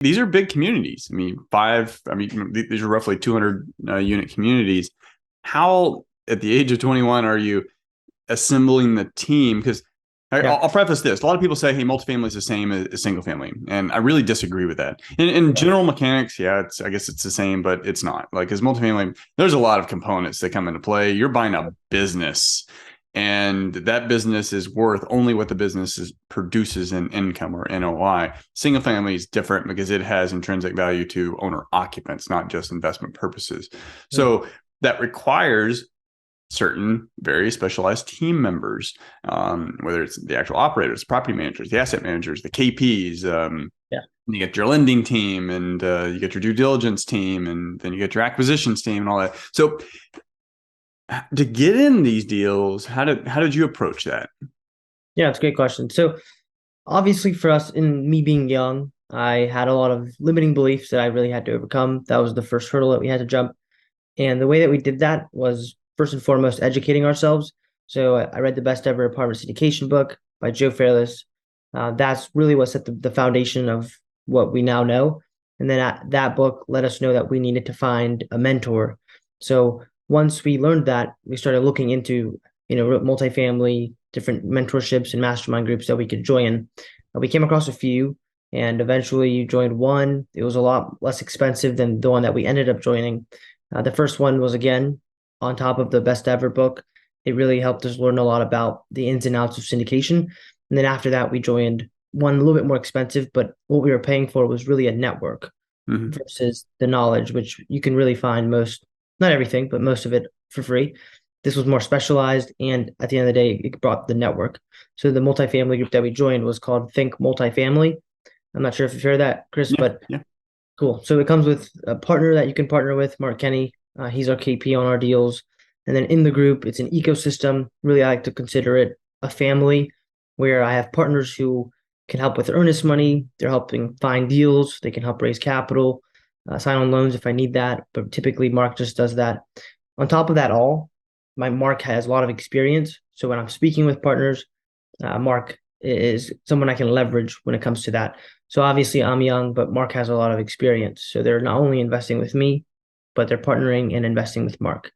these are big communities. I mean, these are roughly 200 unit communities. How, at the age of 21, are you assembling the team? Because Yeah. I'll preface this. A lot of people say, hey, multifamily is the same as single family. And I really disagree with that. In Yeah. general mechanics, yeah, I guess it's the same, but it's not. Like, as multifamily, there's a lot of components that come into play. You're buying a business, and that business is worth only what the business produces in income or NOI. Single family is different because it has intrinsic value to owner occupants, not just investment purposes. Mm. So that requires certain very specialized team members, whether it's the actual operators, property managers, the asset managers, the KPs. Yeah. You get your lending team, and you get your due diligence team, and then you get your acquisitions team, and all that. So to get in these deals, how did you approach that? Yeah, it's a great question. So obviously for us, in me being young, I had a lot of limiting beliefs that I really had to overcome. That was the first hurdle that we had to jump. And the way that we did that was first and foremost educating ourselves. So I read the best ever apartment syndication book by Joe Fairless. That's really what set the foundation of what we now know. And then that book let us know that we needed to find a mentor. So once we learned that, we started looking into, multifamily, different mentorships and mastermind groups that we could join. We came across a few, and eventually you joined one. It was a lot less expensive than the one that we ended up joining. The first one was, again, on top of the best ever book. It really helped us learn a lot about the ins and outs of syndication. And then after that, we joined one a little bit more expensive, but what we were paying for was really a network Mm-hmm. versus the knowledge, which you can really find most, not everything, but most of it for free. This was more specialized, and at the end of the day, it brought the network. So the multifamily group that we joined was called Think Multifamily. I'm not sure if you've heard that, Chris, Yeah, but yeah. cool. So it comes with a partner that you can partner with, Mark Kenny. He's our KP on our deals. And then in the group, it's an ecosystem. Really, I like to consider it a family where I have partners who can help with earnest money. They're helping find deals. They can help raise capital, sign on loans if I need that. But typically, Mark just does that. On top of that, all my Mark has a lot of experience. So when I'm speaking with partners, Mark is someone I can leverage when it comes to that. So obviously I'm young, but Mark has a lot of experience. So they're not only investing with me, but they're partnering and investing with Mark.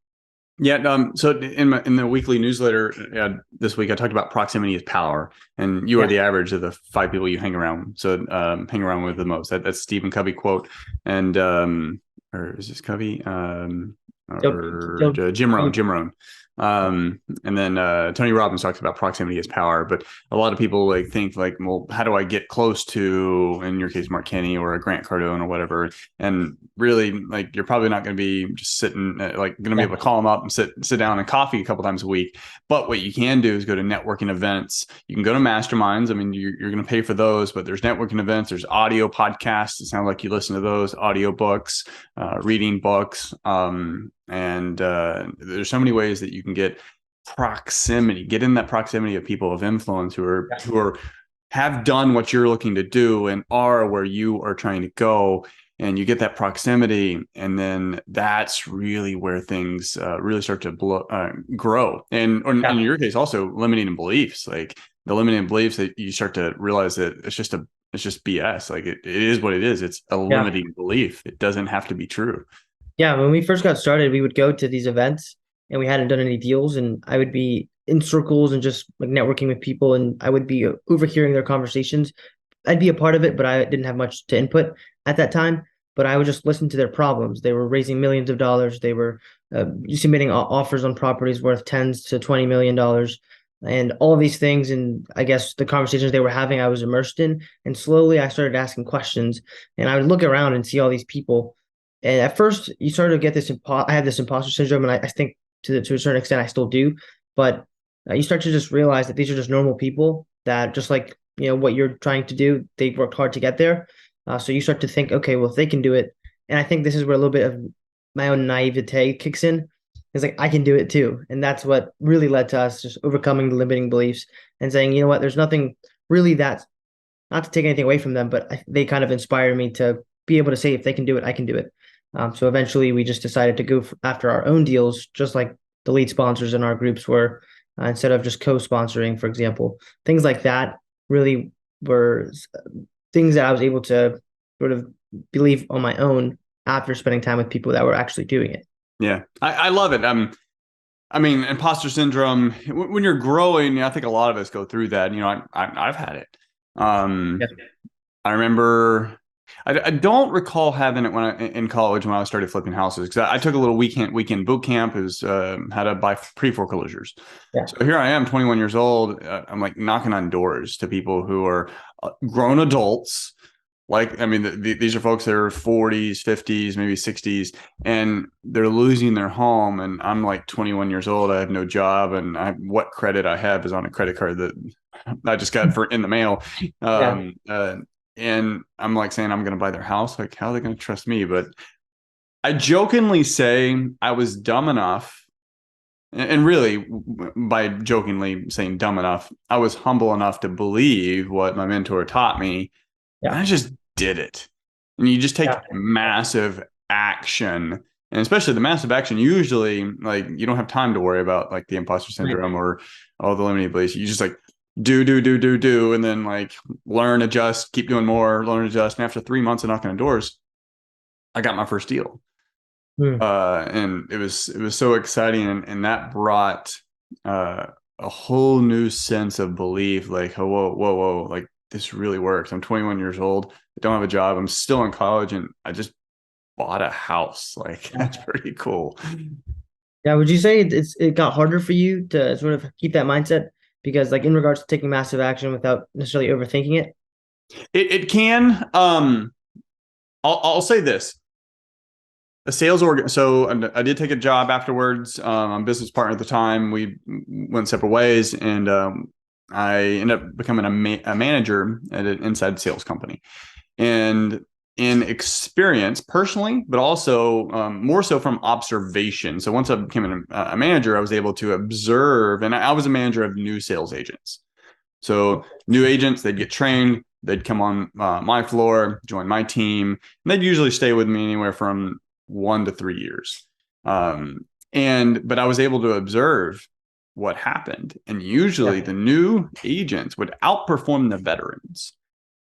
Yeah. So in the weekly newsletter this week, I talked about proximity is power, and you are Yeah. the average of the five people you hang around. So hang around with the most. That's Stephen Covey quote, and or is this Covey? So, Or so Jim Rohn. Jim Rohn. And then Tony Robbins talks about proximity is power, but a lot of people like think like, well, how do I get close to, in your case, Mark Kenny or a Grant Cardone or whatever? And really, like, you're probably not going to be just sitting, like, going to be yeah, able to call them up and sit down and coffee a couple times a week. But what you can do is go to networking events. You can go to masterminds. I mean, you're going to pay for those, but there's networking events. There's audio podcasts. It sounds like you listen to those, audio books, reading books. And there's so many ways that you can get get in that proximity of people of influence who are have done what you're looking to do and are where you are trying to go, and you get that proximity, and then that's really where things really start to grow. And in yeah, your case, also limiting beliefs, like the limiting beliefs that you start to realize that it's just BS. Like it is what it is. It's a yeah. limiting belief. It doesn't have to be true. Yeah, when we first got started, we would go to these events and we hadn't done any deals, and I would be in circles and just like networking with people, and I would be overhearing their conversations. I'd be a part of it, but I didn't have much to input at that time. But I would just listen to their problems. They were raising millions of dollars. They were submitting offers on properties worth tens to $20 million, and all of these things. And I guess the conversations they were having, I was immersed in. And slowly, I started asking questions, and I would look around and see all these people. And at first, you sort of get this. I have this imposter syndrome, and I think to a certain extent, I still do. But you start to just realize that these are just normal people that just like what you're trying to do, they've worked hard to get there. So you start to think, okay, well, if they can do it, and I think this is where a little bit of my own naivete kicks in. It's like I can do it too, and that's what really led to us just overcoming the limiting beliefs and saying, you know what, there's nothing really that, not to take anything away from them, but they kind of inspire me to be able to say, if they can do it, I can do it. So eventually, we just decided to go after our own deals, just like the lead sponsors in our groups were, instead of just co-sponsoring, for example. Things like that really were things that I was able to sort of believe on my own after spending time with people that were actually doing it. Yeah, I love it. I mean, imposter syndrome, when you're growing, I think a lot of us go through that. I've had it. Yeah. I remember, I don't recall having it in college when I started flipping houses, because I took a little weekend boot camp. It was how to buy pre-foreclosures. Yeah. So here I am, 21 years old. I'm like knocking on doors to people who are grown adults. Like, I mean, these are folks that are 40s, 50s, maybe 60s, and they're losing their home. And I'm like 21 years old. I have no job, and what credit I have is on a credit card that I just got in the mail. Yeah. And I'm like saying I'm going to buy their house. Like, how are they going to trust me? But I jokingly say I was dumb enough, and really, by jokingly saying dumb enough, I was humble enough to believe what my mentor taught me. And Yeah. I just did it. And you just take Yeah. massive action. And especially the massive action, usually, like, you don't have time to worry about like the imposter Right. syndrome or all the limiting beliefs. You just like do, and then like learn, adjust, keep doing more, learn, adjust. And after 3 months of knocking on doors, I got my first deal. Hmm. And it was so exciting, and that brought uh, a whole new sense of belief. Like, oh, whoa, like this really works. I'm 21 years old. I don't have a job. I'm still in college, and I just bought a house. Like, Yeah. that's pretty cool. Yeah, would you say it got harder for you to sort of keep that mindset? Because like in regards to taking massive action without necessarily overthinking it? It can. I'll say this: a sales organ. So I did take a job afterwards. I'm a business partner at the time. We went separate ways, and I ended up becoming a manager at an inside sales company. And in experience personally, but also more so from observation. So once I became a manager, I was able to observe, and I was a manager of new sales agents. So new agents, they'd get trained, they'd come on my floor, join my team, and they'd usually stay with me anywhere from 1 to 3 years. But I was able to observe what happened, and usually Yeah. the new agents would outperform the veterans.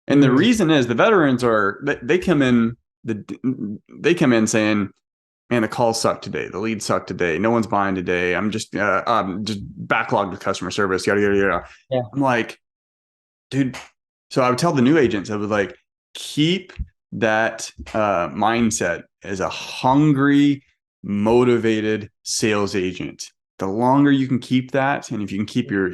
And the Mm. reason is the veterans they come in saying, man, the calls suck today. The leads suck today. No one's buying today. I'm just backlogged with customer service. Yada yada yada. Yeah. I'm like, dude. So I would tell the new agents, I would like, keep that mindset as a hungry, motivated sales agent. The longer you can keep that, and if you can keep your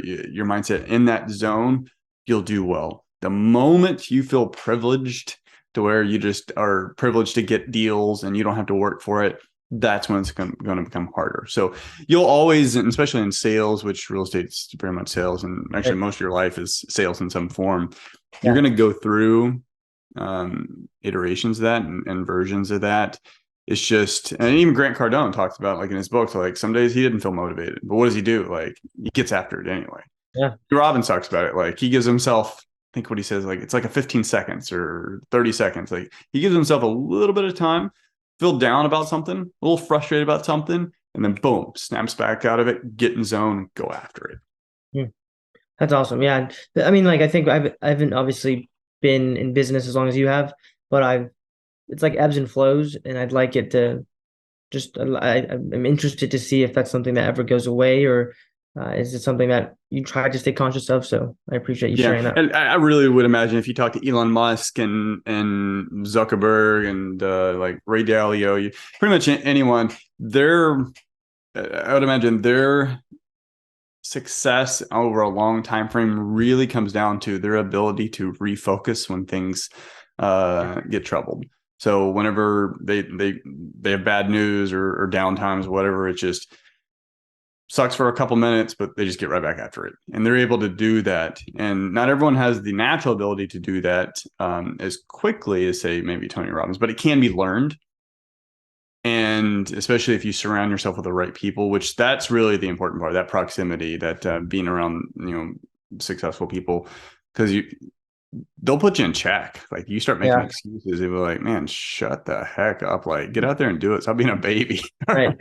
mindset in that zone, you'll do well. The moment you feel privileged to where you just are privileged to get deals and you don't have to work for it, that's when it's going to become harder. So you'll always, and especially in sales, which real estate is very much sales, and actually Right. most of your life is sales in some form, you're Yeah. going to go through iterations of that and versions of that. It's just, and even Grant Cardone talks about, like in his books, like some days he didn't feel motivated, but what does he do? Like, he gets after it anyway. Yeah. Robbins talks about it. Like, he gives himself, I think what he says, like, it's like a 15 seconds or 30 seconds. Like, he gives himself a little bit of time, feel down about something, a little frustrated about something, and then boom, snaps back out of it, get in zone, go after it. Mm. That's awesome. Yeah. I mean, like I think I haven't obviously been in business as long as you have, but I've it's like ebbs and flows, and I'd like it to just I'm interested to see if that's something that ever goes away, or is it something that you try to stay conscious of? So I appreciate you Yeah, sharing that. and I really would imagine if you talk to Elon Musk and Zuckerberg and like Ray Dalio, pretty much anyone, I would imagine their success over a long time frame really comes down to their ability to refocus when things get troubled. So whenever they have bad news or downtimes, whatever, it just sucks for a couple minutes, but they just get right back after it. And they're able to do that. And not everyone has the natural ability to do that as quickly as, say, maybe Tony Robbins, but it can be learned. And especially if you surround yourself with the right people, which that's really the important part, that proximity, that being around, successful people, because they'll put you in check. Like, you start making Yeah. excuses, they'll be like, man, shut the heck up. Like, get out there and do it. Stop being a baby. Right.